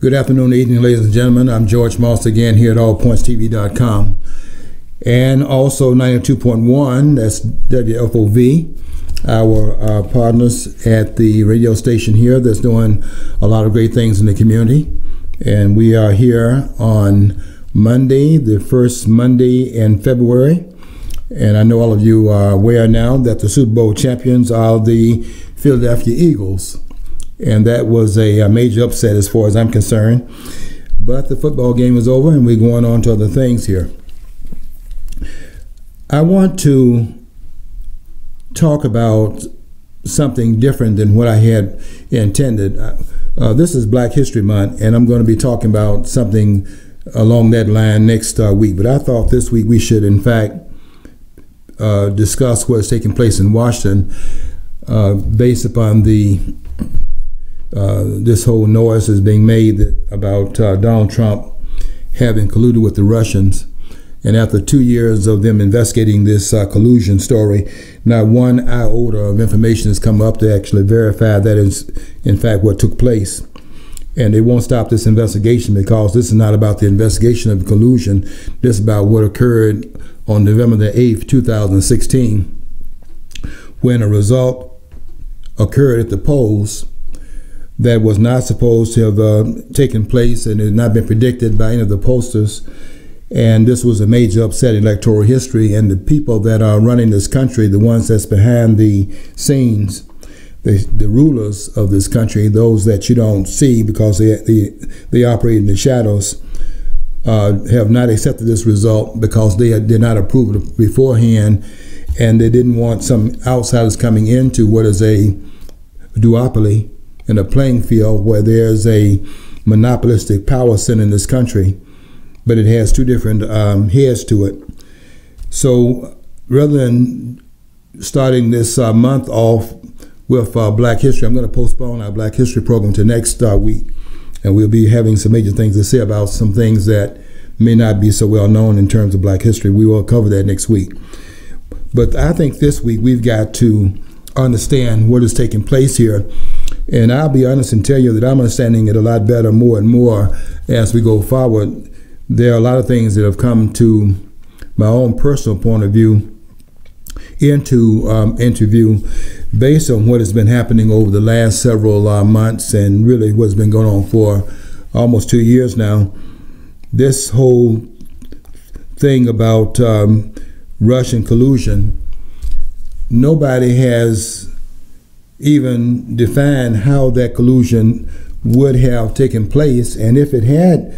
Good afternoon, evening, ladies and gentlemen. I'm George Moss again here at allpointstv.com. And also 92.1, that's WFOV, our partners at the radio station here that's doing a lot of great things in the community. And we are here on Monday, the first Monday in February. And I know all of you are aware now that the Super Bowl champions are the Philadelphia Eagles. And that was a major upset as far as I'm concerned. But the football game is over and we're going on to other things here. I want to talk about something different than what I had intended. This is Black History Month, and I'm going to be talking about something along that line next week. But I thought this week we should, in fact, discuss what's taking place in Washington based upon this whole noise is being made about Donald Trump having colluded with the Russians. And after 2 years of them investigating this collusion story, not one iota of information has come up to actually verify that is, in fact, what took place. And they won't stop this investigation because this is not about the investigation of collusion. This is about what occurred on November the 8th, 2016, when a result occurred at the polls that was not supposed to have taken place and had not been predicted by any of the pollsters. And this was a major upset in electoral history. And the people that are running this country, the ones that's behind the scenes, the rulers of this country, those that you don't see because they operate in the shadows, have not accepted this result because they did not approve it beforehand, and they didn't want some outsiders coming into what is a duopoly in a playing field where there's a monopolistic power center in this country, but it has two different heads to it. So rather than starting this month off with Black History, I'm going to postpone our Black History program to next week, and we'll be having some major things to say about some things that may not be so well known in terms of Black history. We will cover that next week. But I think this week we've got to understand what is taking place here. And I'll be honest and tell you that I'm understanding it a lot better more and more as we go forward. There are a lot of things that have come to my own personal point of view into interview based on what has been happening over the last several months and really what's been going on for almost 2 years now. This whole thing about Russian collusion, nobody has even define how that collusion would have taken place, and if it had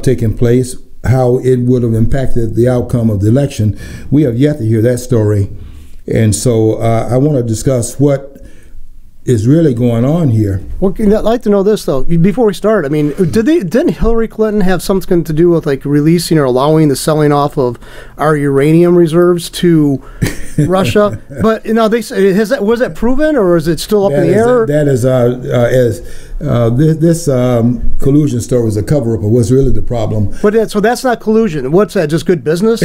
taken place, how it would have impacted the outcome of the election. We have yet to hear that story. And so I want to discuss what is really going on here. Well, I'd like to know this, though, before we start. I mean, didn't Hillary Clinton have something to do with, like, releasing or allowing the selling off of our uranium reserves to Russia? But, you know, they say, was that proven, or is it still up in the air? That is, this collusion story is a cover-up of what's really the problem. But so that's not collusion. What's that, just good business?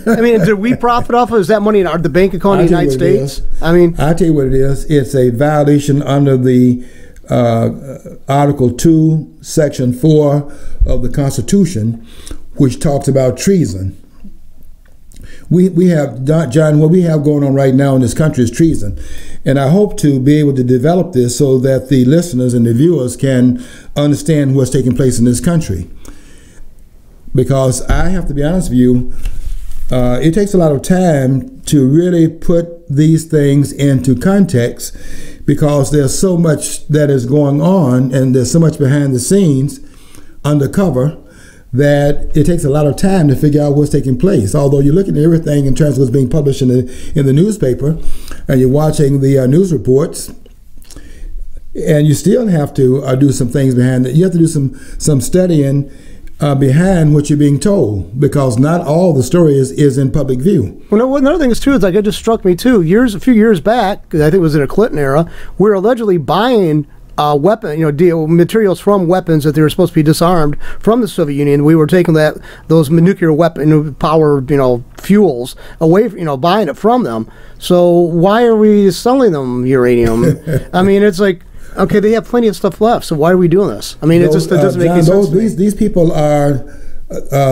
I mean, did we profit off of it? Is that money in the bank account of the United States? I mean, I'll tell you what it is. It's a violation under the Article 2, Section 4 of the Constitution, which talks about treason. We have, John, what we have going on right now in this country is treason. And I hope to be able to develop this so that the listeners and the viewers can understand what's taking place in this country. Because I have to be honest with you, it takes a lot of time to really put these things into context because there's so much that is going on and there's so much behind the scenes, undercover, that it takes a lot of time to figure out what's taking place. Although you're looking at everything in terms of what's being published in the newspaper, and you're watching the news reports, and you still have to do some things behind it. You have to do some studying behind what you're being told, because not all the story is in public view. Well, another thing is too, is like, it just struck me too. A few years back, I think it was in a Clinton era, we were allegedly buying materials from weapons that they were supposed to be disarmed from the Soviet Union. We were taking those nuclear weapon powered, fuels away, buying it from them. So why are we selling them uranium? I mean, it's like, Okay, they have plenty of stuff left, so why are we doing this? I mean, it doesn't make any sense to me. These people are,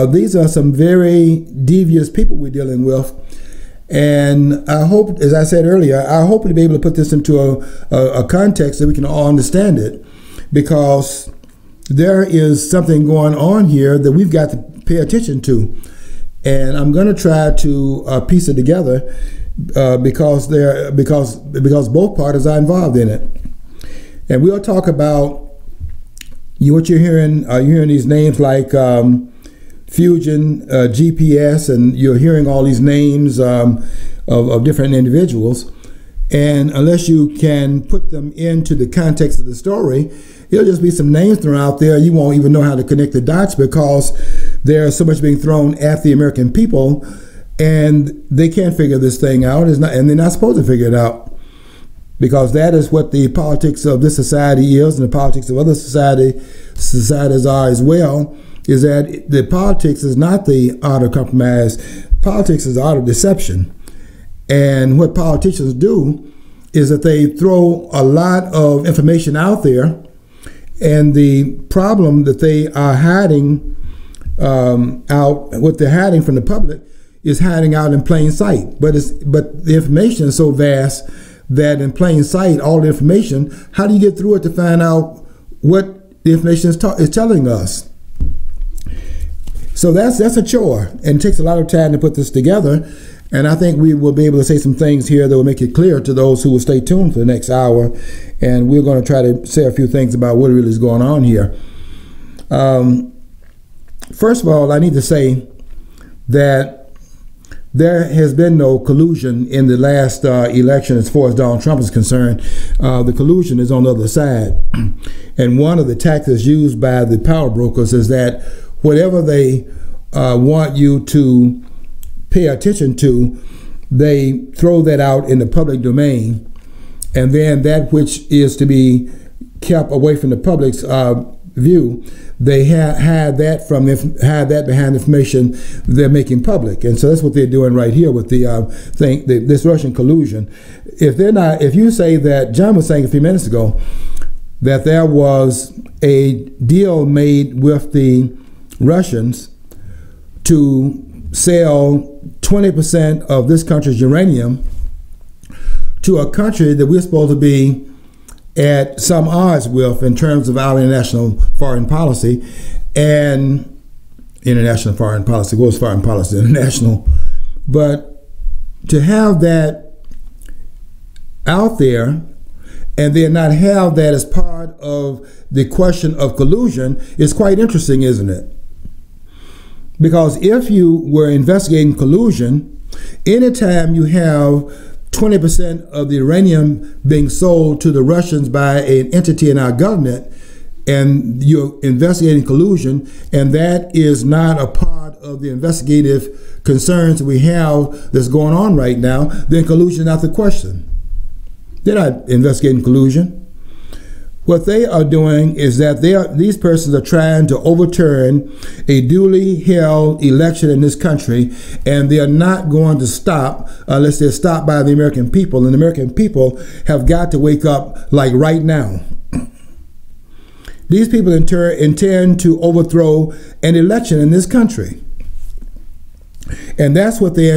these are some very devious people we're dealing with. And I hope, as I said earlier, I hope to be able to put this into a context that we can all understand it, because there is something going on here that we've got to pay attention to. And I'm going to try to piece it together because both parties are involved in it. And we'll talk about what you're hearing. You're hearing these names like Fusion, GPS, and you're hearing all these names of different individuals. And unless you can put them into the context of the story, it'll just be some names thrown out there. You won't even know how to connect the dots, because there's so much being thrown at the American people, and they can't figure this thing out. And they're not supposed to figure it out, because that is what the politics of this society is, and the politics of other societies are as well, is that the politics is not the art of compromise. Politics is the art of deception. And what politicians do is that they throw a lot of information out there, and the problem that they are hiding what they're hiding from the public is hiding out in plain sight. But the information is so vast that in plain sight, all the information, how do you get through it to find out what the information is telling us? So that's a chore, and it takes a lot of time to put this together. And I think we will be able to say some things here that will make it clear to those who will stay tuned for the next hour. And we're going to try to say a few things about what really is going on here. First of all, I need to say that there has been no collusion in the last election as far as Donald Trump is concerned. The collusion is on the other side. And one of the tactics used by the power brokers is that whatever they want you to pay attention to, they throw that out in the public domain, and then that which is to be kept away from the public's view, they hide that behind information they're making public. And so that's what they're doing right here with this Russian collusion. If you say that, John was saying a few minutes ago that there was a deal made with the Russians to sell 20% of this country's uranium to a country that we're supposed to be at some odds with in terms of our international foreign policy. And international foreign policy, what was foreign policy? International. But to have that out there and then not have that as part of the question of collusion is quite interesting, isn't it? Because if you were investigating collusion, anytime you have 20% of the uranium being sold to the Russians by an entity in our government, and you're investigating collusion, and that is not a part of the investigative concerns we have that's going on right now, then collusion is not the question. They're not investigating collusion. What they are doing is that these persons are trying to overturn a duly held election in this country, and they are not going to stop unless they're stopped by the American people. And the American people have got to wake up like right now. These people in turn intend to overthrow an election in this country. And that's what they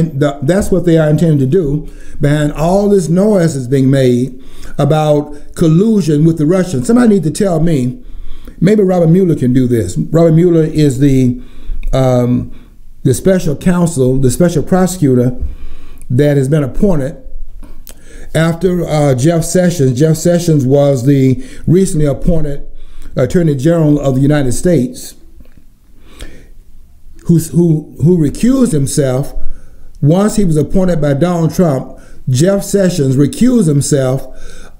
are intending to do behind all this noise that's being made about collusion with the Russians. Somebody need to tell me, maybe Robert Mueller can do this. Robert Mueller is the special counsel, the special prosecutor that has been appointed after Jeff Sessions. Jeff Sessions was the recently appointed Attorney General of the United States, who recused himself once he was appointed by Donald Trump. Jeff Sessions recused himself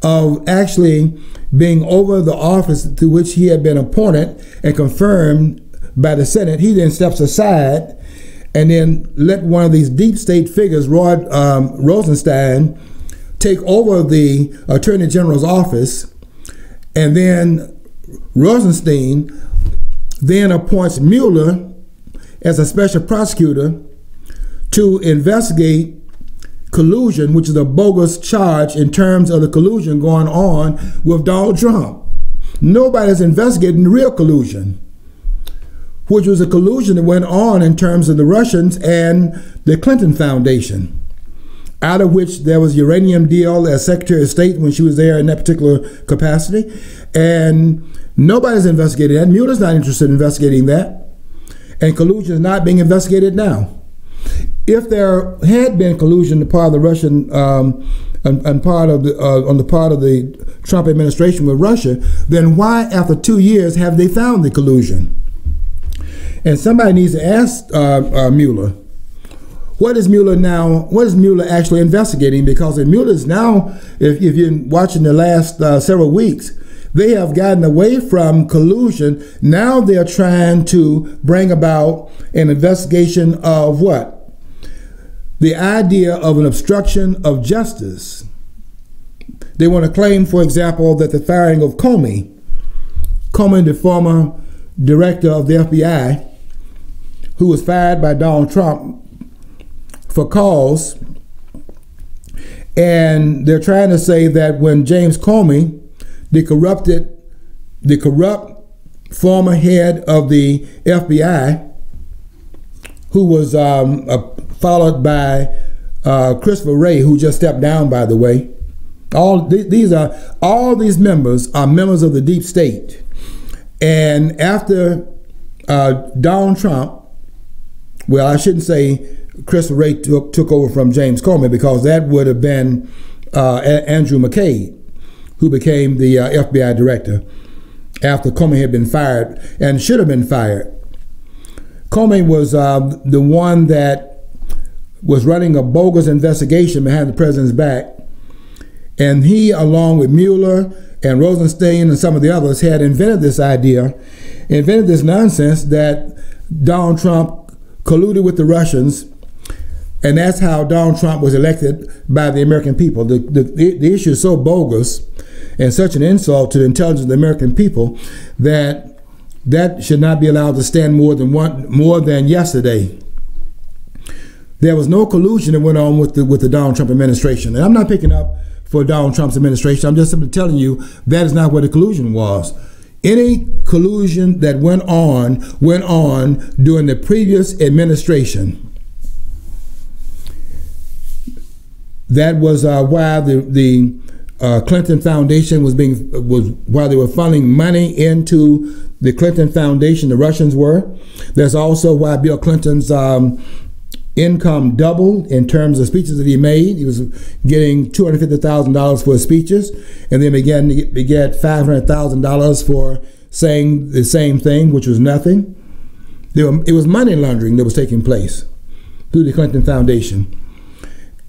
of actually being over the office to which he had been appointed and confirmed by the Senate. He then steps aside and then let one of these deep state figures, Rod Rosenstein, take over the Attorney General's office, and then Rosenstein then appoints Mueller as a special prosecutor to investigate collusion, which is a bogus charge in terms of the collusion going on with Donald Trump. Nobody's investigating the real collusion, which was a collusion that went on in terms of the Russians and the Clinton Foundation, out of which there was Uranium Deal as Secretary of State when she was there in that particular capacity. And nobody's investigating that. Mueller's not interested in investigating that. And collusion is not being investigated now. If there had been collusion on the part of the Russian and part of the on the part of the Trump administration with Russia, then why, after 2 years, have they found the collusion? And somebody needs to ask Mueller, what is Mueller actually investigating? Because Mueller is now, if you're watching the last several weeks, they have gotten away from collusion. Now they're trying to bring about an investigation of what? The idea of an obstruction of justice. They want to claim, for example, that the firing of Comey, the former director of the FBI, who was fired by Donald Trump for cause, and they're trying to say that when James Comey, the corrupt former head of the FBI, who was followed by Christopher Wray, who just stepped down, by the way. All these members are members of the deep state. And after Donald Trump, well, I shouldn't say Christopher Wray took over from James Comey, because that would have been Andrew McCabe, who became the FBI director after Comey had been fired and should have been fired. Comey was the one that was running a bogus investigation behind the president's back, and he, along with Mueller and Rosenstein and some of the others, had invented this nonsense that Donald Trump colluded with the Russians, and that's how Donald Trump was elected by the American people. The issue is so bogus and such an insult to the intelligence of the American people that should not be allowed to stand more than yesterday. There was no collusion that went on with the Donald Trump administration. And I'm not picking up for Donald Trump's administration. I'm just simply telling you that is not what the collusion was. Any collusion that went on during the previous administration. That was why the Clinton Foundation was why they were funneling money into the Clinton Foundation. The Russians were. That's also why Bill Clinton's income doubled in terms of speeches that he made. He was getting $250,000 for his speeches, and then began to get $500,000 for saying the same thing, which was nothing. It was money laundering that was taking place through the Clinton Foundation.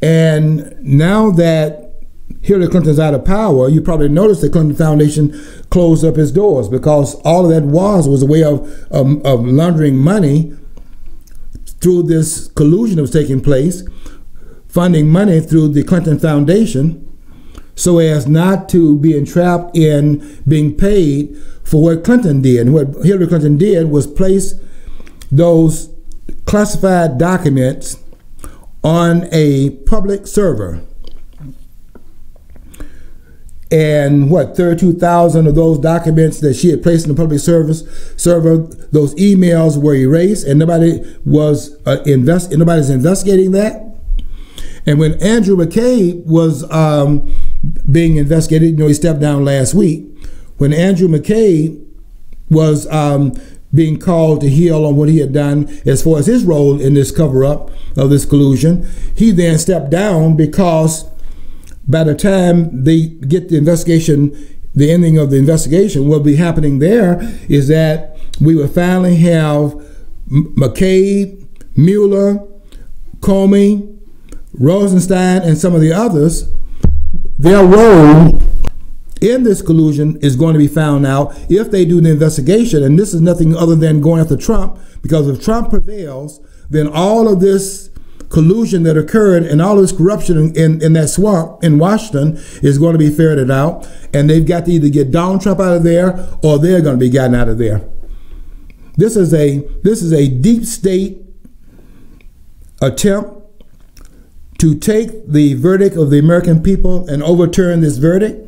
And now that Hillary Clinton's out of power, you probably noticed the Clinton Foundation closed up its doors, because all of that was a way of laundering money through this collusion that was taking place, funding money through the Clinton Foundation, so as not to be entrapped in being paid for what Clinton did. And what Hillary Clinton did was place those classified documents on a public server. And 32,000 of those documents that she had placed in the public server, those emails were erased, and nobody's investigating that. And when Andrew McCabe was being investigated, he stepped down last week. When Andrew McCabe was being called to heel on what he had done as far as his role in this cover-up of this collusion, he then stepped down, because by the time they get the investigation, the ending of the investigation, what will be happening there is that we will finally have McCabe, Mueller, Comey, Rosenstein, and some of the others. Their role in this collusion is going to be found out if they do the investigation. And this is nothing other than going after Trump, because if Trump prevails, then all of this collusion that occurred and all this corruption in that swamp in Washington is going to be ferreted out, and they've got to either get Donald Trump out of there, or they're going to be gotten out of there. This is a deep state attempt to take the verdict of the American people and overturn this verdict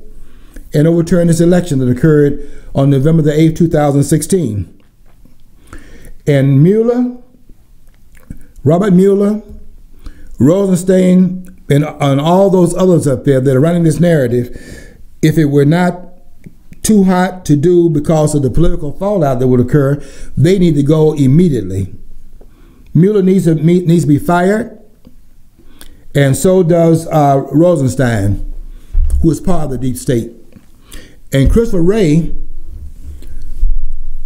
and overturn this election that occurred on November the 8th, 2016. And Robert Mueller, Rosenstein, and all those others up there that are running this narrative, if it were not too hot to do because of the political fallout that would occur, they need to go immediately. Mueller needs to be fired, and so does Rosenstein, who is part of the deep state. And Christopher Wray,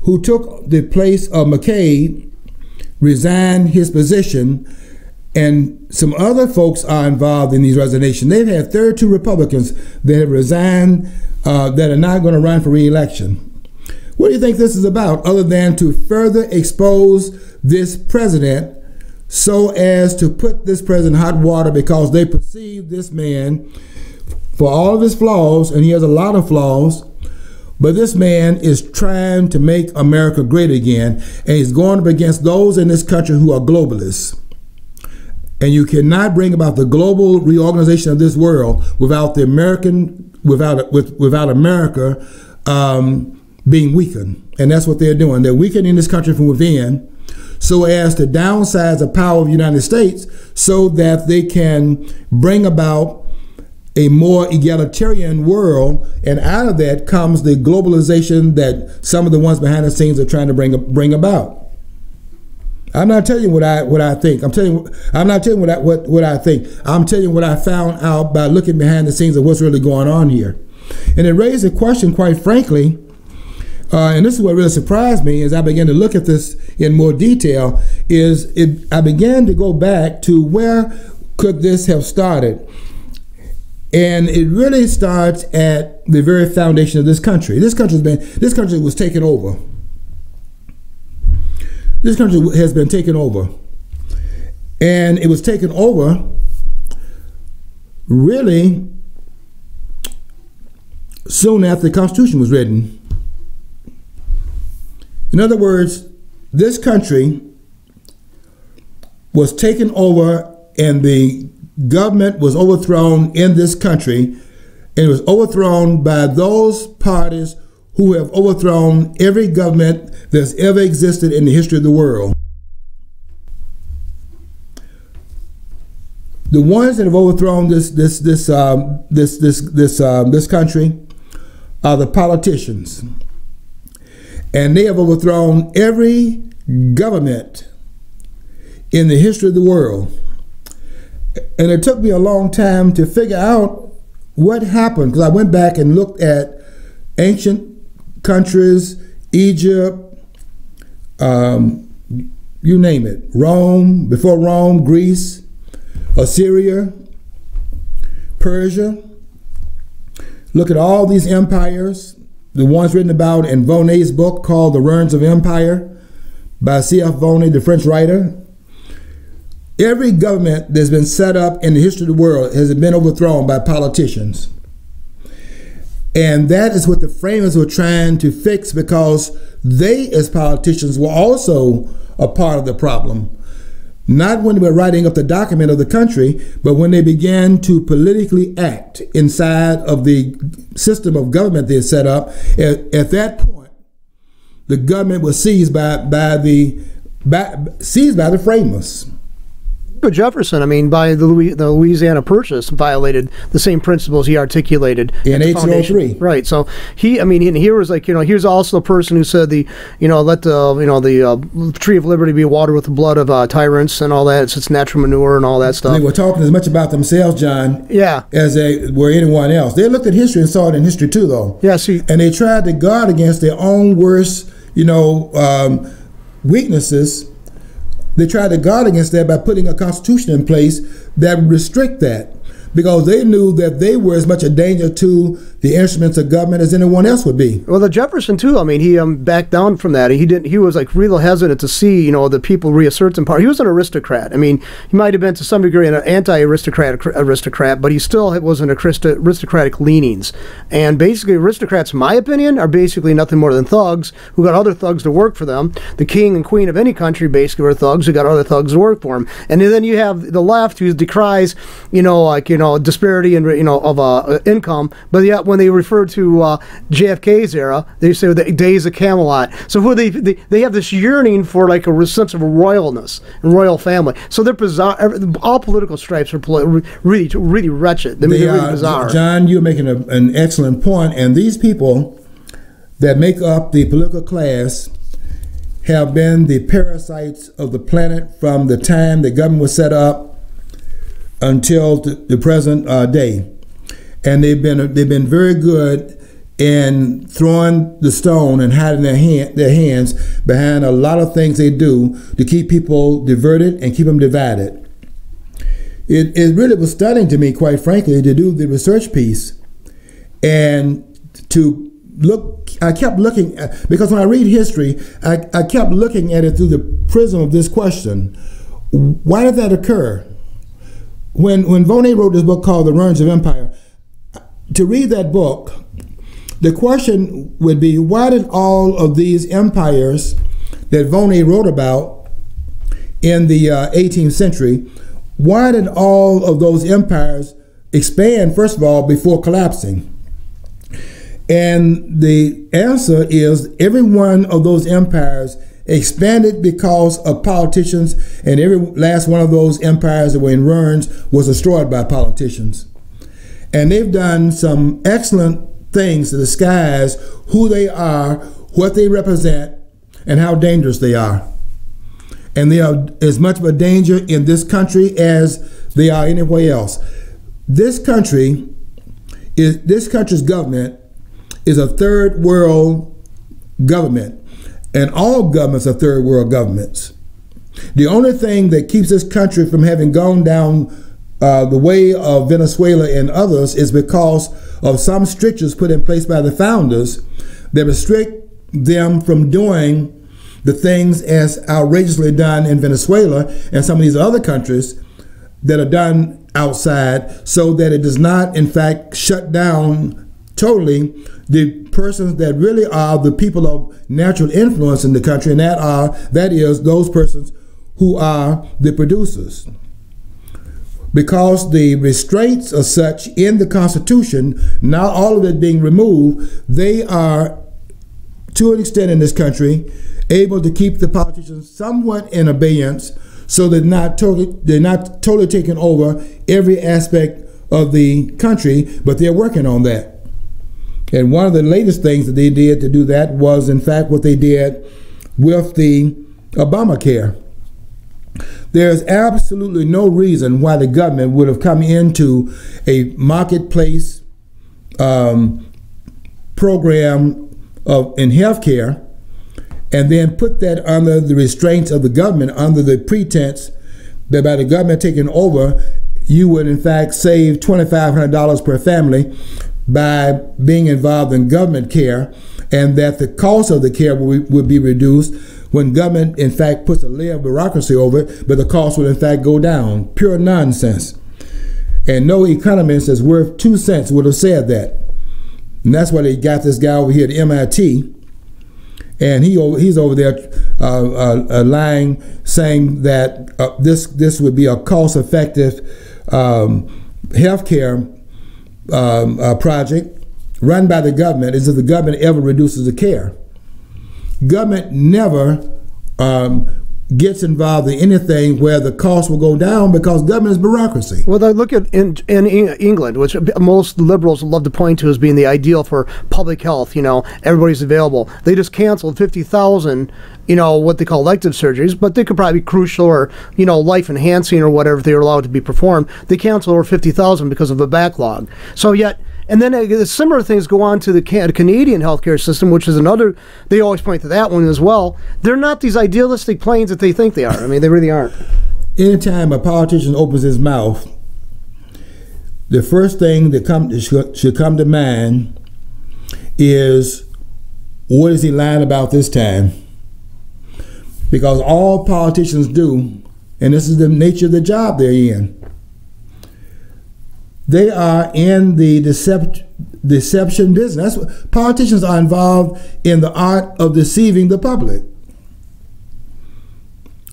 who took the place of McCabe, resigned his position, and some other folks are involved in these resignations. They've had 32 Republicans that have resigned that are not going to run for re-election. What do you think this is about, other than to further expose this president so as to put this president in hot water because they perceive this man, for all of his flaws, and he has a lot of flaws, but this man is trying to make America great again, and he's going up against those in this country who are globalists. And you cannot bring about the global reorganization of this world without the without America being weakened. And that's what they're doing. They're weakening this country from within so as to downsize the power of the United States so that they can bring about a more egalitarian world, and out of that comes the globalization that some of the ones behind the scenes are trying to bring about. I'm not telling you what I think. I'm not telling you what I think. I'm telling you what I found out by looking behind the scenes of what's really going on here. And it raised a question, quite frankly, and this is what really surprised me as I began to look at this in more detail, I began to go back to where could this have started. And it really starts at the very foundation of this country. This country was taken over. This country has been taken over. And it was taken over really soon after the Constitution was written. In other words, this country was taken over and the government was overthrown in this country, and it was overthrown by those parties who have overthrown every government that's ever existed in the history of the world. The ones that have overthrown this country are the politicians, and they have overthrown every government in the history of the world. And it took me a long time to figure out what happened, because I went back and looked at ancient countries, Egypt, you name it, Rome, before Rome, Greece, Assyria, Persia. Look at all these empires, the ones written about in Vonnet's book called The Ruins of Empire by C.F. Vonnet, the French writer. Every government that's been set up in the history of the world has been overthrown by politicians. And that is what the framers were trying to fix, because they, as politicians, were also a part of the problem. Not when they were writing up the document of the country, but when they began to politically act inside of the system of government they had set up. At that point, the government was seized by the framers. Jefferson, I mean, by the Louisiana Purchase, violated the same principles he articulated in 1803. Right. So he, I mean, and here was like, here's also the person who said let the tree of liberty be watered with the blood of tyrants and all that. It's natural manure and all that stuff. They were talking as much about themselves, John, as they were anyone else. They looked at history and saw it in history too, though. Yeah. See, and they tried to guard against their own worst, weaknesses. They tried to guard against that by putting a constitution in place that would restrict that, because they knew that they were as much a danger to the instruments of government as anyone else would be. Well, the Jefferson too. I mean, he backed down from that. He didn't. He was like real hesitant to see, the people reassert some power. He was an aristocrat. I mean, he might have been to some degree an anti-aristocrat, but he still was an aristocratic leanings. And basically, aristocrats, in my opinion, are basically nothing more than thugs who got other thugs to work for them. The king and queen of any country basically were thugs who got other thugs to work for them. And then you have the left who decries, disparity and of income, but yet when they refer to JFK's era, they say the days of Camelot. So who they have this yearning for like a sense of royalness and royal family. So they're bizarre. All political stripes are really wretched. I mean, they're really bizarre. John, you're making an excellent point, and these people that make up the political class have been the parasites of the planet from the time the government was set up until the present day. And they've been very good in throwing the stone and hiding their hands behind a lot of things they do to keep people diverted and keep them divided. It really was stunning to me, quite frankly, to do the research piece and to look. I kept looking because when I read history, I kept looking at it through the prism of this question: why did that occur? When Vonnet wrote this book called *The Ruins of Empire*. To read that book, the question would be, why did all of these empires that Vonnet wrote about in the 18th century, why did all of those empires expand, first of all, before collapsing? And the answer is every one of those empires expanded because of politicians, and every last one of those empires that were in ruins was destroyed by politicians. And they've done some excellent things to disguise who they are, what they represent, and how dangerous they are. And they are as much of a danger in this country as they are anywhere else. This country's government is a third world government, and all governments are third world governments. The only thing that keeps this country from having gone down the way of Venezuela and others is because of some strictures put in place by the founders that restrict them from doing the things as outrageously done in Venezuela and some of these other countries that are done outside, so that it does not, in fact, shut down totally the persons that really are the people of natural influence in the country, and that is those persons who are the producers. Because the restraints are such in the Constitution, not all of it being removed, they are, to an extent in this country, able to keep the politicians somewhat in abeyance, so they're not totally taking over every aspect of the country, but they're working on that. And one of the latest things that they did to do that was, in fact, what they did with the Obamacare. There's absolutely no reason why the government would have come into a marketplace program in healthcare and then put that under the restraints of the government, under the pretense that by the government taking over, you would in fact save $2,500 per family by being involved in government care, and that the cost of the care would be reduced when government in fact puts a layer of bureaucracy over it, but the cost would in fact go down. Pure nonsense. And no economist that's worth 2 cents would have said that. And that's why they got this guy over here at MIT, and he's over there lying, saying that this would be a cost-effective healthcare project run by the government, as if the government ever reduces the care. Government never gets involved in anything where the cost will go down, because government is bureaucracy. Well, I look at in England, which most liberals love to point to as being the ideal for public health. Everybody's available. They just canceled 50,000, what they call elective surgeries, but they could probably be crucial or, life enhancing or whatever if they were allowed to be performed. They canceled over 50,000 because of a backlog. So yet. And then similar things go on to the Canadian healthcare system, which is another, they always point to that one as well. They're not these idealistic planes that they think they are. I mean, they really aren't. Anytime a politician opens his mouth, the first thing that should come to mind is, what is he lying about this time? Because all politicians do, and this is the nature of the job they're in, they are in the deception business. Politicians are involved in the art of deceiving the public.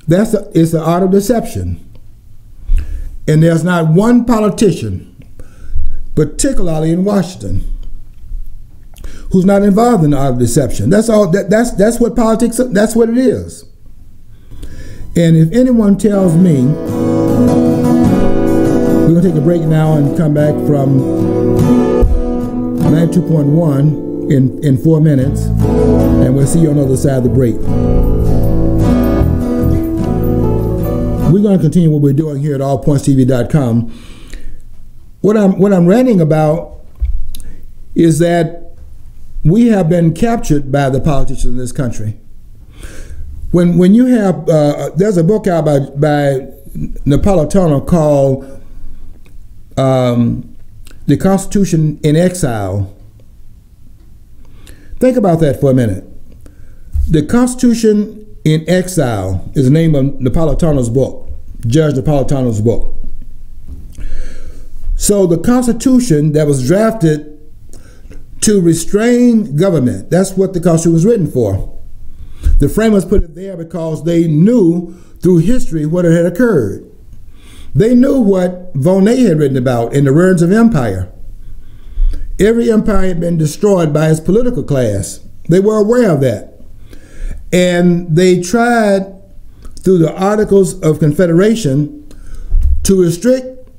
It's the art of deception. And there's not one politician, particularly in Washington, who's not involved in the art of deception. That's all. That's what politics. That's what it is. And if anyone tells me, we're going to take a break now and come back from 92.1 in 4 minutes, and we'll see you on the other side of the break. We're going to continue what we're doing here at allpointstv.com. What I'm ranting about is that we have been captured by the politicians in this country. When you have, there's a book out by Napolitano called The Constitution in Exile. Think about that for a minute. The Constitution in Exile is the name of Napolitano's book, Judge Napolitano's book. So the Constitution that was drafted to restrain government, that's what the Constitution was written for. The framers put it there because they knew through history what had occurred. They knew what Volney had written about in the Ruins of Empire. Every empire had been destroyed by its political class. They were aware of that. And they tried, through the Articles of Confederation, to restrict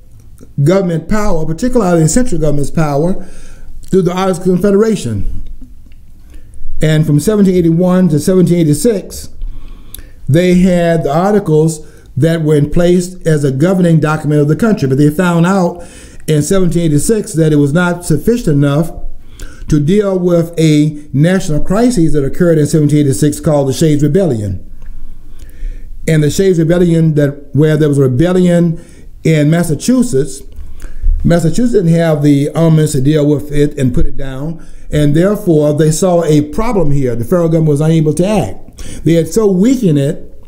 government power, particularly central government's power, through the Articles of Confederation. And from 1781 to 1786, they had the articles that were in place as a governing document of the country. But they found out in 1786 that it was not sufficient enough to deal with a national crisis that occurred in 1786 called the Shades Rebellion. And the Shades Rebellion, where there was a rebellion in Massachusetts didn't have the armaments to deal with it and put it down, and therefore they saw a problem here. The federal government was unable to act. They had so weakened it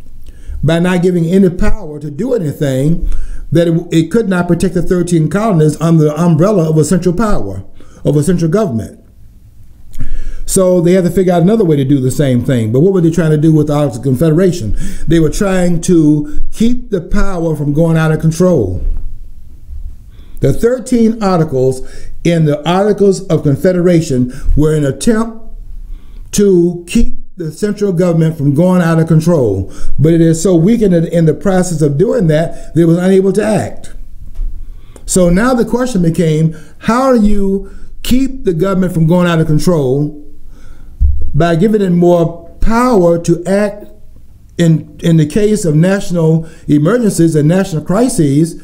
by not giving any power to do anything that it could not protect the 13 colonies under the umbrella of a central power, of a central government. So they had to figure out another way to do the same thing. But what were they trying to do with the Articles of Confederation? They were trying to keep the power from going out of control. The 13 articles in the Articles of Confederation were an attempt to keep the central government from going out of control. But it is so weakened in the process of doing that, they were unable to act. So now the question became, how do you keep the government from going out of control by giving it more power to act in the case of national emergencies and national crises,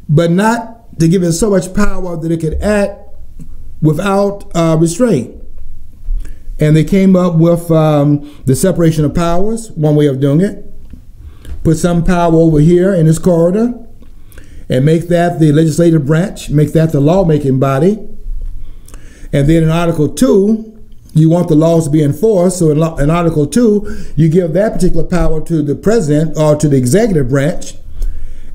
but not to give it so much power that it could act without restraint? And they came up with the separation of powers, one way of doing it. Put some power over here in this corridor and make that the legislative branch, make that the lawmaking body. And then in Article 2, you want the laws to be enforced, so in Article 2, you give that particular power to the president or to the executive branch.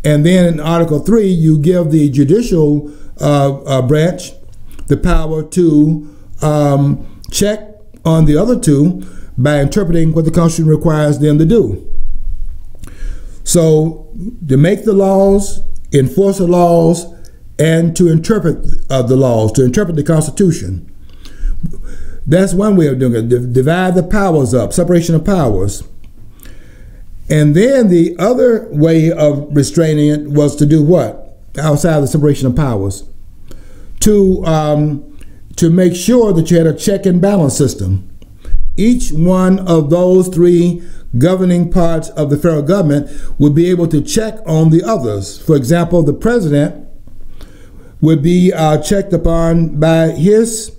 And then in Article 3, you give the judicial branch the power to check on the other two by interpreting what the Constitution requires them to do. So to make the laws, enforce the laws, and to interpret the laws, to interpret the Constitution. That's one way of doing it. Divide the powers up, separation of powers. And then the other way of restraining it was to do what? Outside of the separation of powers. To make sure that you had a check and balance system. Each one of those three governing parts of the federal government would be able to check on the others. For example, the president would be checked upon by his,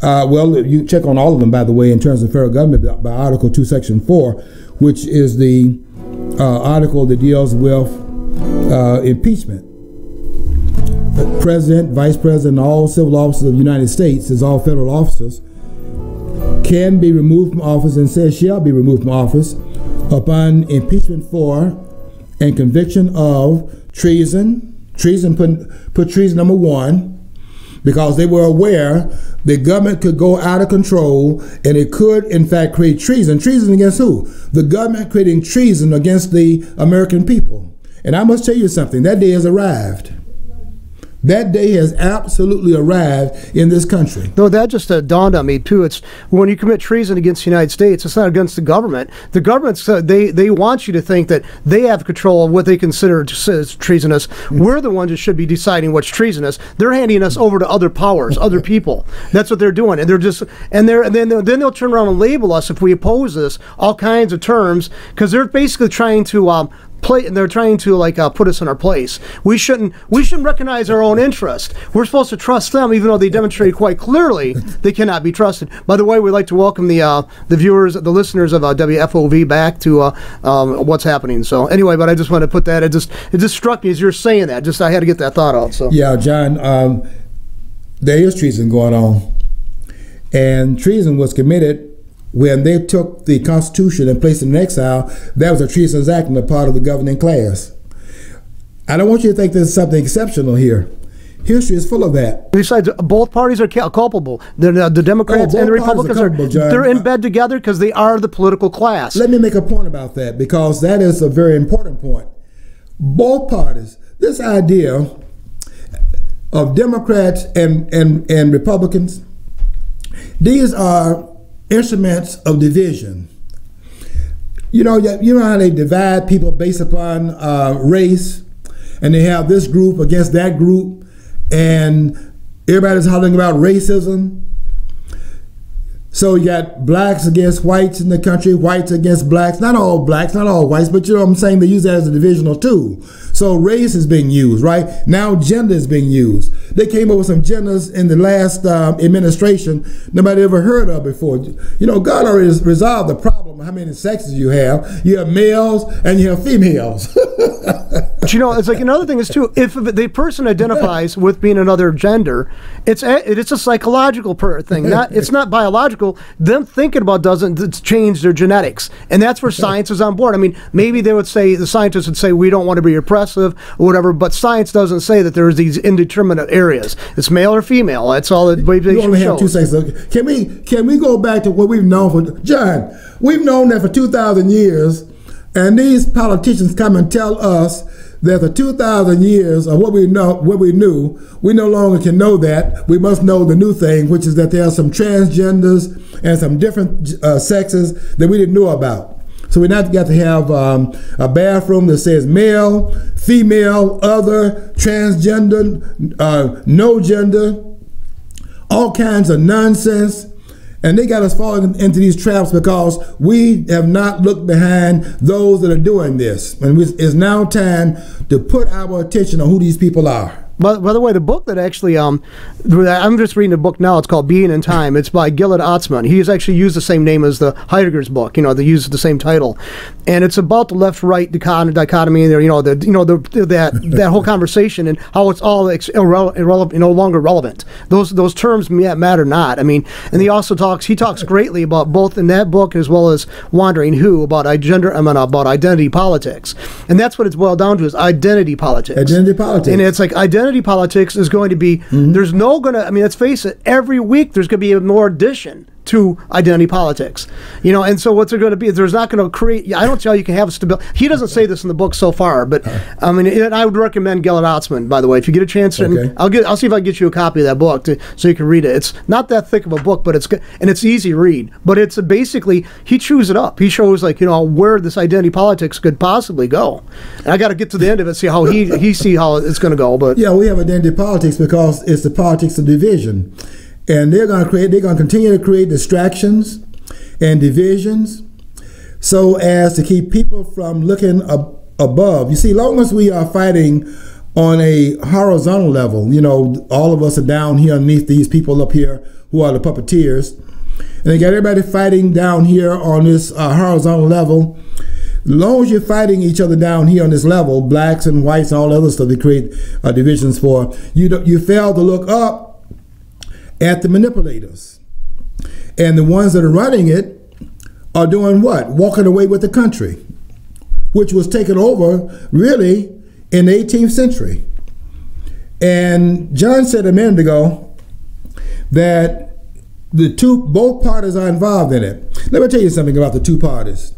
well, you check on all of them, by the way, in terms of federal government by Article 2, Section 4, which is the article that deals with impeachment. President, Vice President, all civil officers of the United States, is all federal officers, can be removed from office and says shall be removed from office upon impeachment for and conviction of treason. Treason, put treason number 1, because they were aware the government could go out of control and it could, in fact, create treason. Treason against who? The government creating treason against the American people. And I must tell you something, that day has arrived. That day has absolutely arrived in this country. No, that just dawned on me too. It's when you commit treason against the United States, it's not against the government. The government's they want you to think that they have control of what they consider treasonous. We're the ones that should be deciding what's treasonous. They're handing us over to other powers, other people. That's what they're doing, and they're just then they'll turn around and label us if we oppose this all kinds of terms, because they're basically trying to they're trying to put us in our place. We shouldn't recognize our own interest. We're supposed to trust them, even though they demonstrate quite clearly they cannot be trusted. By the way, we'd like to welcome the viewers, the listeners of WFOV back to what's happening. So anyway, but I just wanted to put that. It just struck me as you're saying that. Just I had to get that thought out. So yeah, John, there is treason going on, and treason was committed when they took the Constitution and placed it in exile. That was a treasonous act on the part of the governing class. I don't want you to think there's something exceptional here. History is full of that. Besides, both parties are culpable. The Democrats and the Republicans they're in bed together because they are the political class. Let me make a point about that, because that is a very important point. Both parties, this idea of Democrats and Republicans, these are instruments of division. You know how they divide people based upon race, and they have this group against that group, and everybody's hollering about racism. So you got blacks against whites in the country, whites against blacks, not all blacks, not all whites, but you know what I'm saying, they use that as a divisional tool. So race is being used, right? Now gender is being used. They came up with some genders in the last administration nobody ever heard of before. You know, God already resolved the problem of how many sexes you have. You have males and you have females. But you know, it's like another thing is too, if the person identifies with being another gender, it's a psychological thing. It's not biological. Them thinking about doesn't change their genetics, and that's where science is on board. I mean, maybe they would say, the scientists would say, we don't want to be oppressive or whatever, but science doesn't say that there's these indeterminate areas. It's male or female. That's all it you only have 2 seconds. Can we go back to what we've known for, John? We've known that for 2,000 years, and these politicians come and tell us that for 2,000 years of what we knew, we no longer can know that. We must know the new thing, which is that there are some transgenders and some different sexes that we didn't know about. So we not got to have a bathroom that says male, female, other, transgender, no gender, all kinds of nonsense. And they got us falling into these traps because we have not looked behind those that are doing this. And it's now time to put our attention on who these people are. By the way, the book that actually, I'm just reading a book now. It's called Being in Time. It's by Gilad Atzmon. He's actually used the same name as the Heidegger's book. You know, they use the same title, and it's about the left-right dichotomy. There, that whole conversation and how it's all irrelevant, no longer relevant. Those terms matter not. I mean, and he talks greatly about both in that book as well as Wandering Who about about identity politics, and that's what it's boiled down to is identity politics. Identity politics, and it's like identity politics is going to be, let's face it, every week there's going to be more addition to identity politics, and so what's it going to be? There's not going to create. I don't see how you can have a stability. He doesn't say this in the book so far, but I mean, I would recommend Gilad Atzmon. By the way, if you get a chance, okay. I'll see if I can get you a copy of that book so you can read it. It's not that thick of a book, but it's good and it's easy to read. But it's basically he chews it up. He shows where this identity politics could possibly go. And I got to get to the end of it, see how he see how it's going to go. But yeah, we have identity politics because it's the politics of division. And they're going to continue to create distractions and divisions so as to keep people from looking above. You see, long as we are fighting on a horizontal level, all of us are down here underneath these people up here who are the puppeteers, and they got everybody fighting down here on this horizontal level, As long as you're fighting each other down here on this level, blacks and whites and all the other stuff they create divisions for, you fail to look up at the manipulators. And the ones that are running it are doing what? Walking away with the country, which was taken over really in the 18th century. And John said a minute ago that both parties are involved in it. Let me tell you something about the two parties.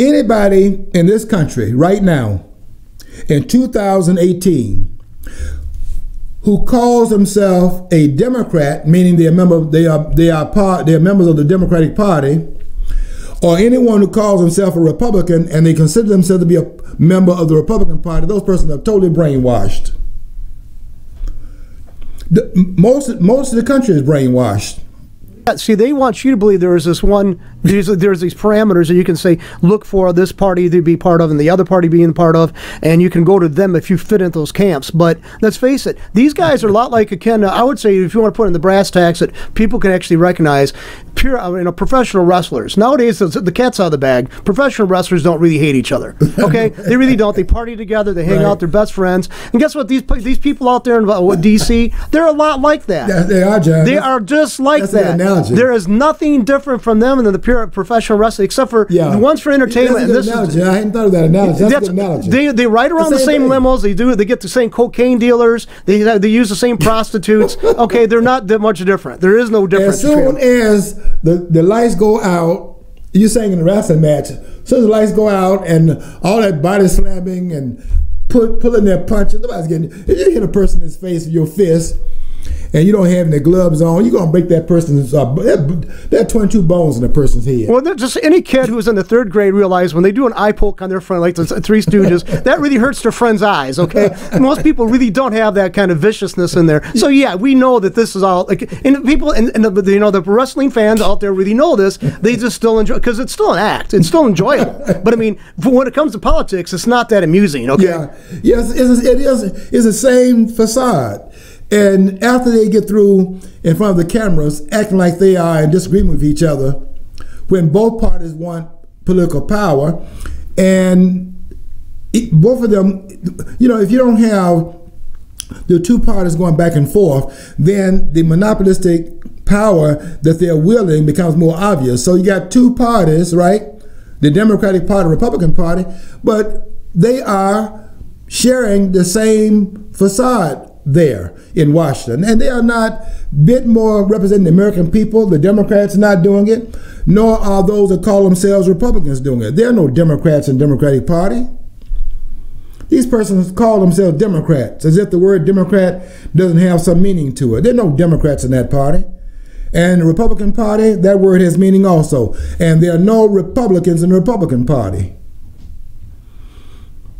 Anybody in this country right now, in 2018, who calls himself a Democrat, meaning they are members of the Democratic Party, or anyone who calls himself a Republican and they consider themselves to be a member of the Republican Party, those persons are totally brainwashed. Most of the country is brainwashed. See, they want you to believe there's these parameters that you can say, look for this party to be part of and the other party being part of, and you can go to them if you fit into those camps. But let's face it, these guys are a lot like I would say, if you want to put in the brass tacks that people can actually recognize, professional wrestlers. Nowadays, the cat's out of the bag. Professional wrestlers don't really hate each other. Okay, they really don't. They party together. They hang out. They're best friends. And guess what? These people out there in D.C., they're a lot like that. Yeah, they are, John. They are just like that. There is nothing different from them than the pure professional wrestling, except for the ones for entertainment. That's a good analogy. I hadn't thought of that analogy. That's a good analogy. They ride around the same limos. They get the same cocaine dealers. They use the same prostitutes. Okay, they're not that much different. There is no difference. As soon as the lights go out, you're saying in a wrestling match, as soon as the lights go out and all that body slamming and pulling their punches, nobody's getting. If you hit a person in his face with your fist, and you don't have any gloves on, you're gonna break that person's. There are 22 bones in a person's head. Well, just any kid who's in the 3rd grade realizes when they do an eye poke on their friend, like the Three Stooges, that really hurts their friend's eyes. Okay, and most people really don't have that kind of viciousness in there. So yeah, we know that this is all like, and people, and the wrestling fans out there really know this. They just still enjoy because it's still an act. It's still enjoyable. But I mean, when it comes to politics, it's not that amusing. Okay. Yeah. Yes, it is. It's the same facade. And after they get through in front of the cameras, acting like they are in disagreement with each other, when both parties want political power, and both of them, if you don't have the two parties going back and forth, then the monopolistic power that they're wielding becomes more obvious. So you got two parties, right? The Democratic Party, Republican Party, but they are sharing the same facade there in Washington, and they are not a bit more representing the American people. The Democrats are not doing it, nor are those that call themselves Republicans doing it. There are no Democrats in the Democratic Party. These persons call themselves Democrats, as if the word Democrat doesn't have some meaning to it. There are no Democrats in that party. And the Republican Party, that word has meaning also. And there are no Republicans in the Republican Party.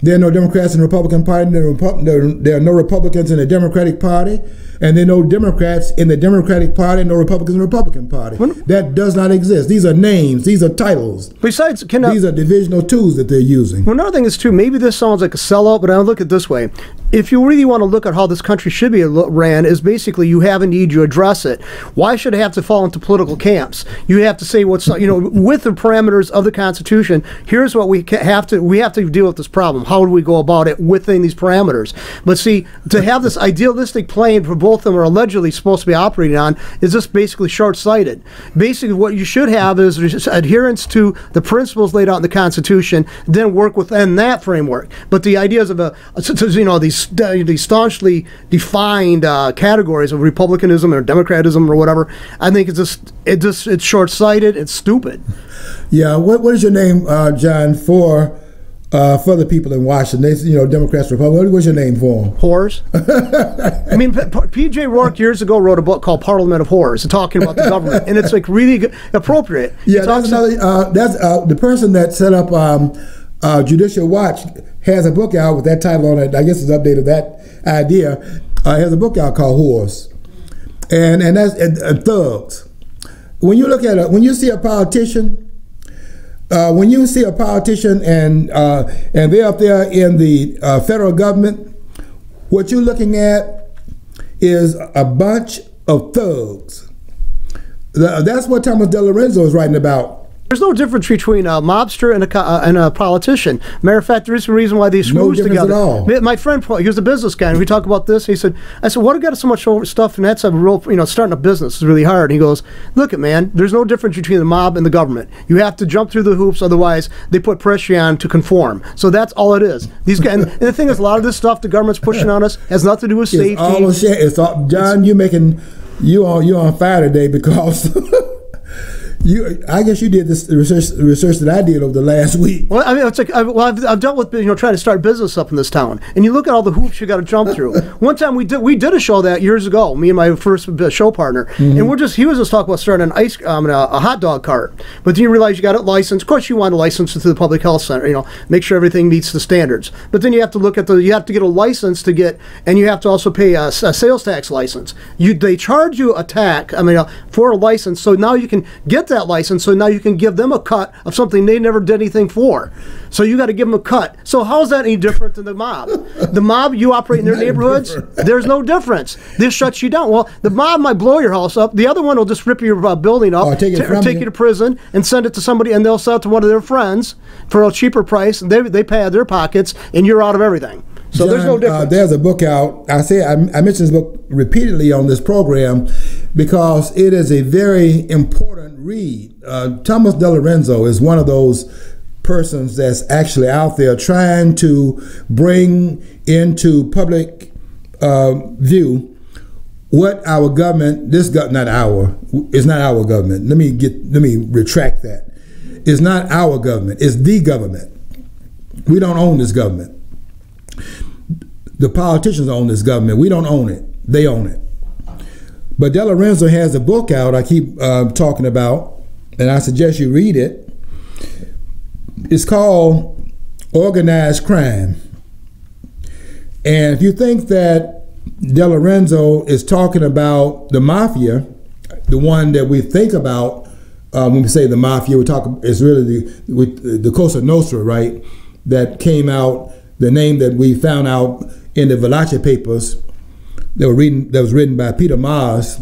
There are no Democrats in the Republican Party. There are no Republicans in the Democratic Party. And there are no Democrats in the Democratic Party, no Republicans in the Republican Party. That does not exist. These are names. These are titles. Besides, these are divisional tools that they're using. Well, another thing is, too, maybe this sounds like a sellout, but I look at it this way. If you really want to look at how this country should be ran, is basically you have a need, you address it. Why should it have to fall into political camps? You have to say what's, with the parameters of the Constitution, here's what we have to deal with this problem. How do we go about it within these parameters? But see, to have this idealistic plane for both of them are allegedly supposed to be operating on is just basically short-sighted. Basically, what you should have is adherence to the principles laid out in the Constitution, then work within that framework. But the ideas of these staunchly defined categories of republicanism or democratism or whatever, I think it's short-sighted, it's stupid. Yeah, what is your name, John, for the people in Washington? They, Democrats, Republicans. What's your name for them? Whores. I mean, P.J. Rourke years ago wrote a book called Parliament of Whores, talking about the government, and it's like really appropriate. Yeah, that's the person that set up Judicial Watch has a book out with that title on it. I guess it's updated that idea. Has a book out called Whores, and that's thugs. When you look at it, when you see a politician. When you see a politician and they're up there in the federal government, what you're looking at is a bunch of thugs. That's what Thomas DeLorenzo is writing about There's no difference between a mobster and a politician. Matter of fact, there is a reason why these schmooze together. At all. My friend, he was a business guy, and we talk about this. He said, "I said, what got so much over stuff, and that's a real, starting a business is really hard." And he goes, "Look, man, there's no difference between the mob and the government. You have to jump through the hoops, otherwise they put pressure on to conform. So that's all it is. These guys, and the thing is, a lot of this stuff the government's pushing on us has nothing to do with safety. It's all, John, you on fire today because." I guess you did this research that I did over the last week. Well, I mean, it's like I've dealt with trying to start business up in this town, and you look at all the hoops you got to jump through. One time we did a show that years ago, me and my first show partner, and he was just talking about starting a hot dog cart, but then you realize you got it licensed. Of course, you want to license it to the public health center, make sure everything meets the standards. But then you have to look at you have to get a license to get, and you have to also pay a sales tax license. They charge you a tax, for a license, so now you can get that license, so now you can give them a cut of something they never did anything for. So you got to give them a cut. So how is that any different than the mob? The mob, you operate in their neighborhoods, there's no difference. This shuts you down. Well, the mob might blow your house up. The other one will just rip your building up, or take you to prison and send it to somebody, and they'll sell it to one of their friends for a cheaper price, and they pay out of their pockets, and you're out of everything. So John, there's no difference. There's a book out. I mentioned this book repeatedly on this program because it is a very important read. Thomas DeLorenzo is one of those persons that's actually out there trying to bring into public view what our government, it's not our government. Let me retract that. It's not our government. It's the government. We don't own this government. The politicians own this government. We don't own it. They own it. But DeLorenzo has a book out I keep talking about, and I suggest you read it. It's called Organized Crime. And if you think that DeLorenzo is talking about the mafia, the one that we think about when we say the mafia, it's really the Cosa Nostra, right? That came out, the name that we found out in the Valachi papers that was written by Peter Mars,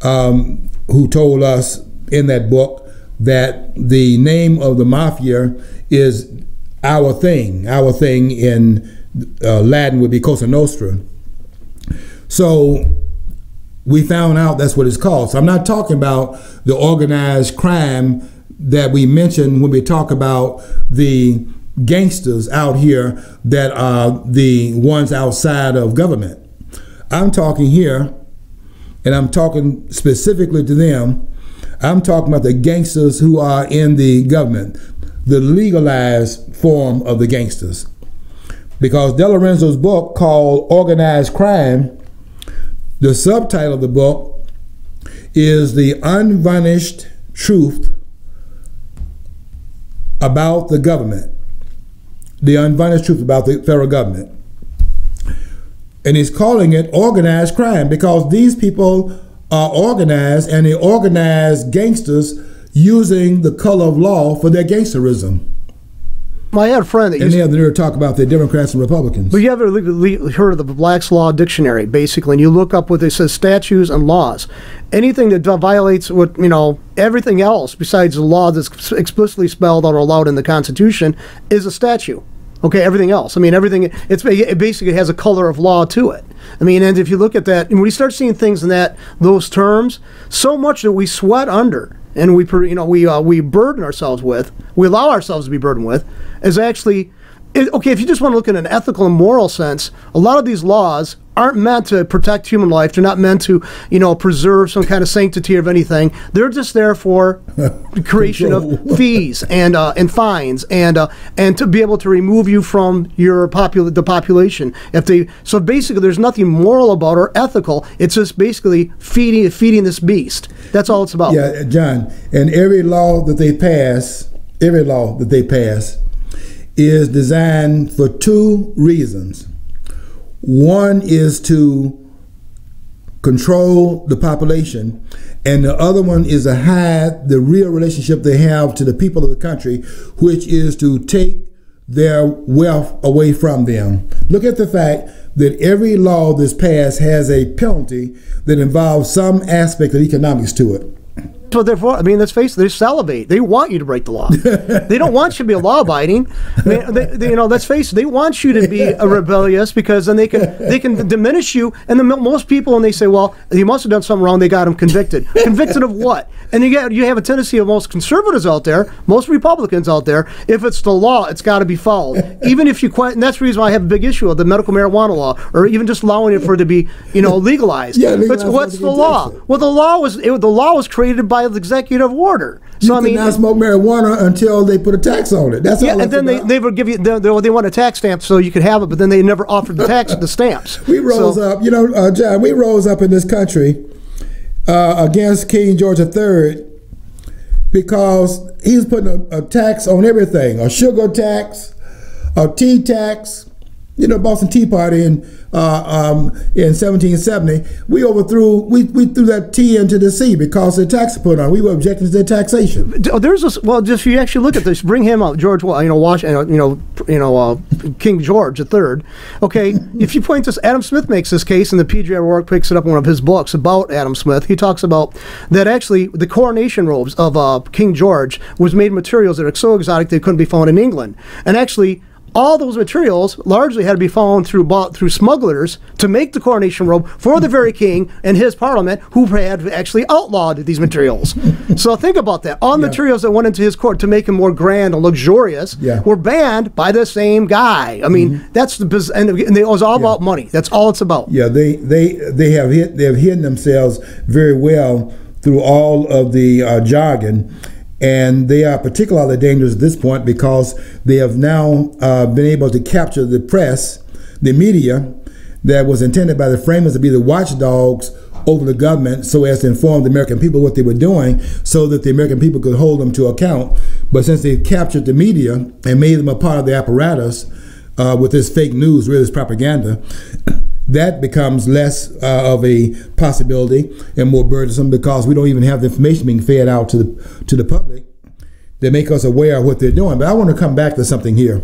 who told us in that book that the name of the mafia is our thing. Our thing in Latin would be Cosa Nostra. So we found out that's what it's called. So I'm not talking about the organized crime that we mentioned when we talk about the gangsters out here that are the ones outside of government. I'm talking here, and I'm talking specifically to them. I'm talking about the gangsters who are in the government, the legalized form of the gangsters. Because DeLorenzo's book called Organized Crime, the subtitle of the book is The Unvarnished Truth About the Government. The unvarnished truth about the federal government. And he's calling it organized crime because these people are organized, and they organize gangsters using the color of law for their gangsterism. I had a friend that and they have the nerve to talk about the Democrats and Republicans. But you ever heard of the Black's Law Dictionary, basically, and you look up what it says, statutes and laws. Anything that violates what, everything else besides the law that's explicitly spelled out or allowed in the Constitution is a statute. Okay, everything else. Everything, it basically has a color of law to it. And if you look at that, and when you start seeing things in those terms, so much that we sweat under, and we burden ourselves with, we allow ourselves to be burdened with, is actually, okay, if you just want to look in an ethical and moral sense, a lot of these laws aren't meant to protect human life. They're not meant to, preserve some kind of sanctity of anything. They're just there for creation of fees and fines and to be able to remove you from the population. So basically, there's nothing moral about or ethical. It's just basically feeding this beast. That's all it's about. Yeah, John. And every law that they pass is designed for two reasons. One is to control the population, and the other one is to hide the real relationship they have to the people of the country, which is to take their wealth away from them. Look at the fact that every law that's passed has a penalty that involves some aspect of economics to it. what they're for. I mean, let's face it, they salivate. They want you to break the law. They don't want you to be a law-abiding. Let's face it, they want you to be a rebellious, because then they can diminish you. And most people, when they say, well, he must have done something wrong, they got him convicted. Convicted of what? And you have a tendency of most conservatives out there, most Republicans out there, if it's the law, it's got to be followed. Even if you question, and that's the reason why I have a big issue with the medical marijuana law, or even just allowing it for it to be, legalized. Yeah, what's the law? Well, the law was created by the executive order. So you cannot smoke marijuana until they put a tax on it. That's all. And then they would give you they want a tax stamp so you could have it, but then they never offered the stamps. We rose up, John. We rose up in this country against King George III because he was putting a tax on everything, a sugar tax, a tea tax. Boston Tea Party in 1770, we threw that tea into the sea because the tax put on. We were objecting to the taxation. Just if you actually look at this, bring him up, George, King George III. Okay, if you point this, Adam Smith makes this case, and the P.J. O'Rourke picks it up in one of his books about Adam Smith. He talks about that actually the coronation robes of King George was made of materials that are so exotic they couldn't be found in England, and actually all those materials largely had to be found through smugglers to make the coronation robe for the very king and his parliament, who had actually outlawed these materials. So think about that. All materials that went into his court to make him more grand and luxurious were banned by the same guy. I mean, that's and it was all about money. That's all it's about. Yeah, they have hidden themselves very well through all of the jargon. And they are particularly dangerous at this point because they have now been able to capture the press, the media, that was intended by the framers to be the watchdogs over the government so as to inform the American people what they were doing so that the American people could hold them to account. But since they've captured the media and made them a part of the apparatus with this fake news, really this propaganda, that becomes less of a possibility and more burdensome because we don't even have the information being fed out to the public that make us aware of what they're doing. But I want to come back to something here.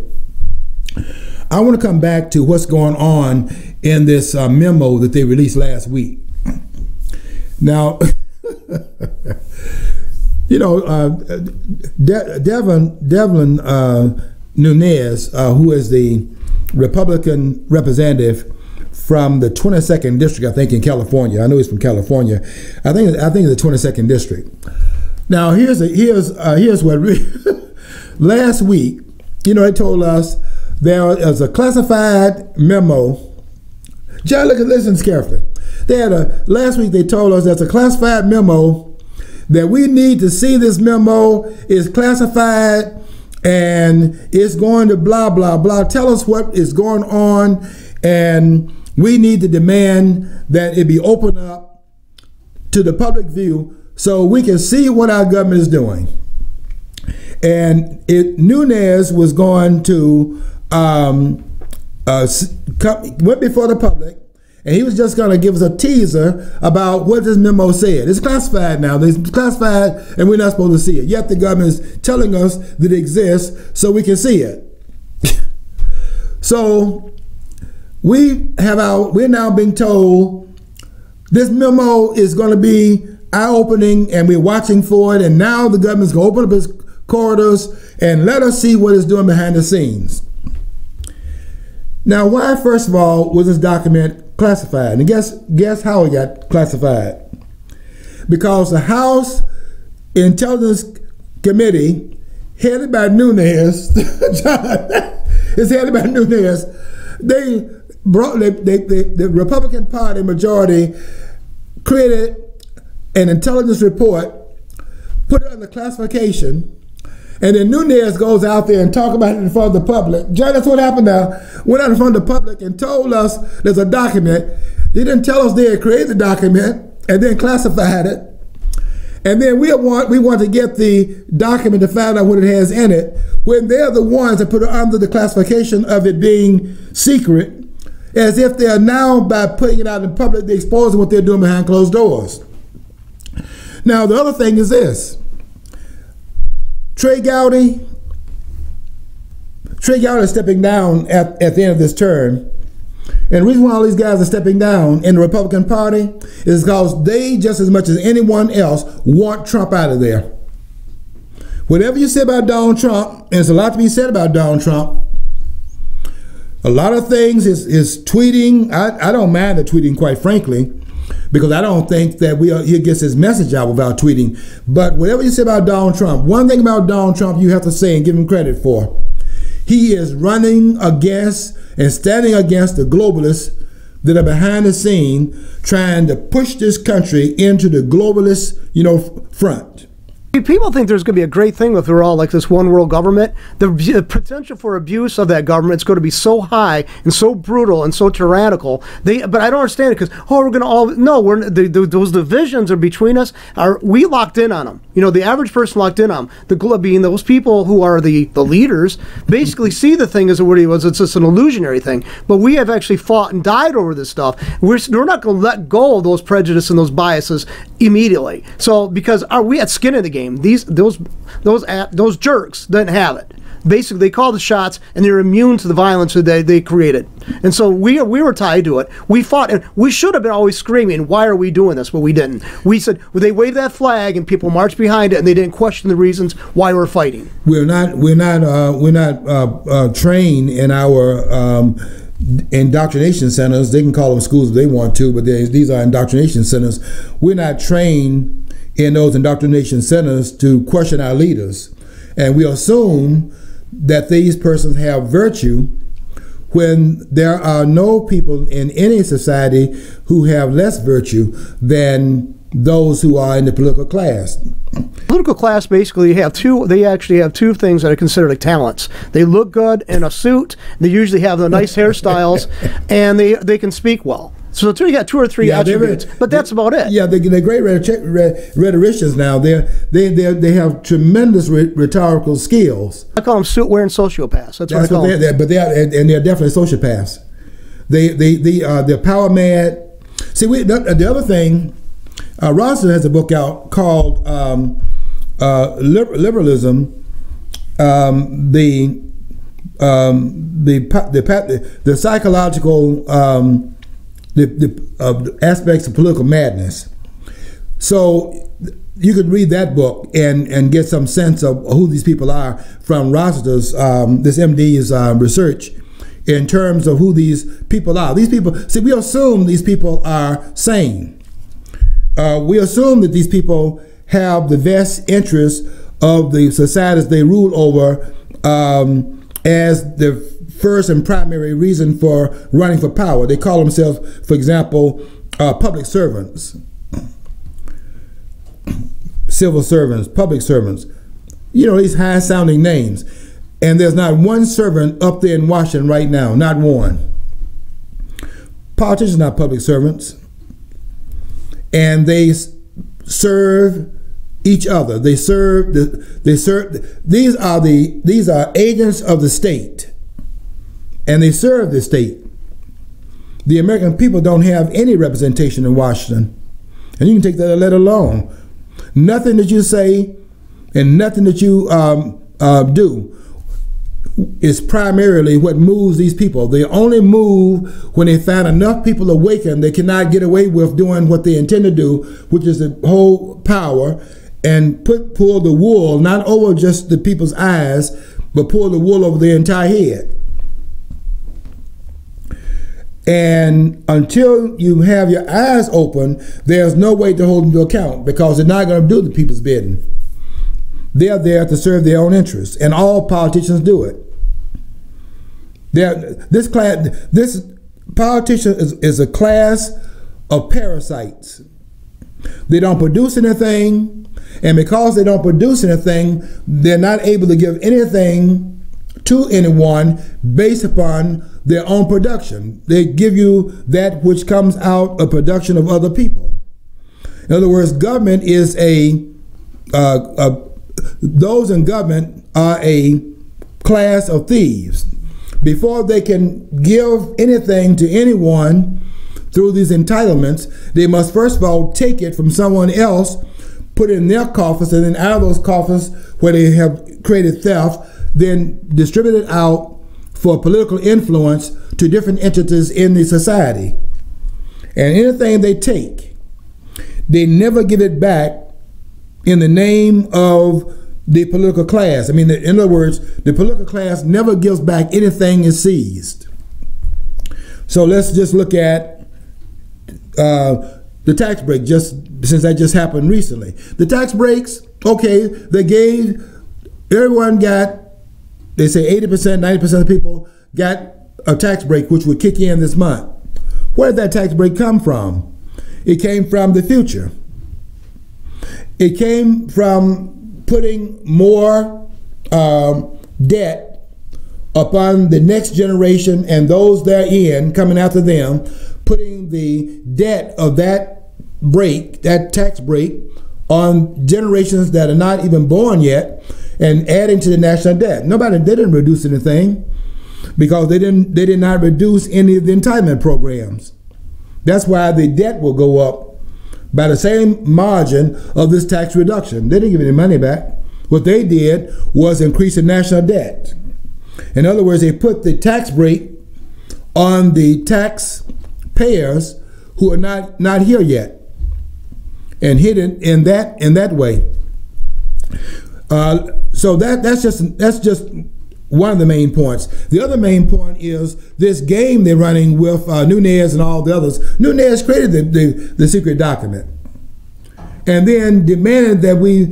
I want to come back to what's going on in this memo that they released last week. Now, Devlin Nunes, who is the Republican representative from the 22nd district, I think, in California. I know he's from California. I think the 22nd district. Now here's what last week, they told us there was a classified memo. John, listen carefully. Last week they told us there's a classified memo that we need to see. This memo is classified and it's going to blah blah blah. Tell us what is going on, and we need to demand that it be opened up to the public view so we can see what our government is doing. And Nunes was going to went before the public, and he was just going to give us a teaser about what this memo said. It's classified now. It's classified, and we're not supposed to see it. Yet the government is telling us that it exists so we can see it. So we're now being told this memo is going to be eye-opening, and we're watching for it. And now the government's going to open up its corridors and let us see what it's doing behind the scenes. Now, why, first of all, was this document classified? And guess how it got classified? Because the House Intelligence Committee, headed by Nunes, John, it's headed by Nunes. The Republican Party majority created an intelligence report, put it under classification, and then Nunes goes out there and talk about it in front of the public. John, that's what happened now. Went out in front of the public and told us there's a document. They didn't tell us they had created the document and then classified it. And then we want to get the document to find out what it has in it, when they're the ones that put it under the classification of it being secret, as if they are now, by putting it out in public, they're exposing what they're doing behind closed doors. Now, the other thing is this. Trey Gowdy is stepping down at the end of this term, And the reason why all these guys are stepping down in the Republican Party is because they, just as much as anyone else, want Trump out of there. Whatever you say about Donald Trump, and there's a lot to be said about Donald Trump, a lot of things is tweeting. I don't mind the tweeting, quite frankly, because I don't think that he gets his message out without tweeting. But whatever you say about Donald Trump, one thing about Donald Trump you have to say and give him credit for. He is running against and standing against the globalists that are behind the scene trying to push this country into the globalist, front. People think there's going to be a great thing if we're all like this one world government. The potential for abuse of that government is going to be so high and so brutal and so tyrannical. But I don't understand it because, we're going to all, no, those divisions are between us. We locked in on them. The average person locked in on them. Being those people who are the leaders basically see the thing as what it was. It's just an illusionary thing. But we have actually fought and died over this stuff. We're not going to let go of those prejudices and those biases immediately. So because we had skin in the game. Those jerks didn't have it. Basically, they called the shots, and they're immune to the violence that they created. And so we were tied to it. We fought, and we should have been always screaming, "Why are we doing this?" But we didn't. We said, they waved that flag, and people marched behind it, and they didn't question the reasons why we're fighting. We're not trained in our indoctrination centers. They can call them schools if they want to, but these are indoctrination centers. We're not trained in those indoctrination centers to question our leaders. And we assume that these persons have virtue when there are no people in any society who have less virtue than those who are in the political class. Political class basically they actually have two things that are considered like talents. They look good in a suit, they usually have the nice hairstyles, and they can speak well. So you got two or three attributes, but that's about it. Yeah, they're great rhetoricians now. They have tremendous rhetorical skills. I call them suit-wearing sociopaths. That's what I call them. But they're definitely sociopaths. They're power mad. See, the other thing, Ronson has a book out called Liberalism, the psychological the aspects of political madness. So you could read that book and get some sense of who these people are from Rossiter's, this MD's research in terms of who these people are. These people, see, we assume these people are sane. We assume that these people have the best interests of the societies they rule over as the first and primary reason for running for power. They call themselves, for example, public servants, civil servants, public servants. These high-sounding names. And there's not one servant up there in Washington right now, not one. Politicians are not public servants. And they serve each other. These are agents of the state. And they serve the state. The American people don't have any representation in Washington. And you can take that let alone. Nothing that you say and nothing that you do is primarily what moves these people. They only move when they find enough people awakened they cannot get away with doing what they intend to do, which is to hold power and pull the wool, not over just the people's eyes, but pull the wool over their entire head. And until you have your eyes open, there's no way to hold them to account because they're not going to do the people's bidding. They're there to serve their own interests, and all politicians do it. This politician is a class of parasites. They don't produce anything, and because they don't produce anything, they're not able to give anything to anyone based upon their own production. They give you that which comes out of production of other people. In other words, government is those in government are a class of thieves. Before they can give anything to anyone through these entitlements, they must first of all take it from someone else, put it in their coffers, and then out of those coffers where they have created theft, then distribute it out for political influence to different entities in the society. And anything they take, they never give it back in the name of the political class. I mean, in other words, the political class never gives back anything is seized. So let's just look at the tax break, just since that just happened recently. The tax breaks, okay, they gave, everyone got, they say 80%, 90% of people got a tax break, which would kick in this month. Where did that tax break come from? It came from the future. It came from putting more debt upon the next generation and those therein coming after them, putting the debt of that break, that tax break, on generations that are not even born yet, and adding to the national debt. They didn't reduce anything, because they did not reduce any of the entitlement programs. That's why the debt will go up by the same margin of this tax reduction. They didn't give any money back. What they did was increase the national debt. In other words, they put the tax break on the taxpayers who are not here yet, and hit it in that way. So that's just one of the main points. The other main point is this game they're running with Nunes and all the others. Nunes created the secret document, and then demanded that we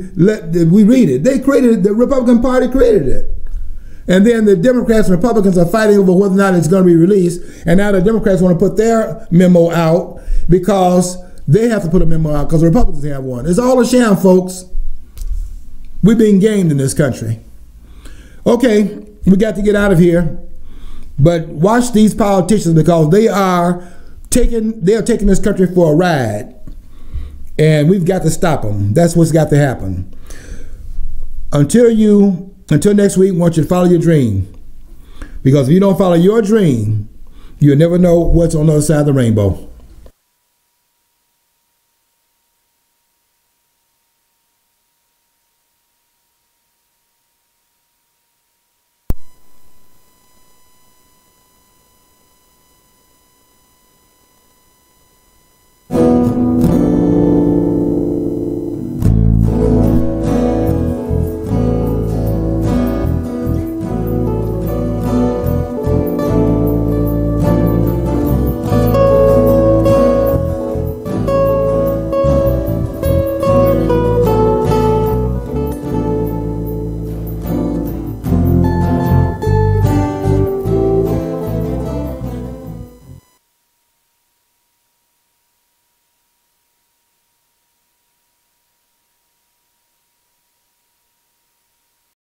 read it. They created it. The Republican Party created it, and then the Democrats and Republicans are fighting over whether or not it's going to be released. And now the Democrats want to put their memo out because they have to put a memo out because the Republicans have one. It's all a sham, folks. We're being gamed in this country. Okay, we got to get out of here, but watch these politicians, because they are taking this country for a ride, and we've got to stop them. That's what's got to happen. Until next week, I want you to follow your dream, because if you don't follow your dream, you'll never know what's on the other side of the rainbow.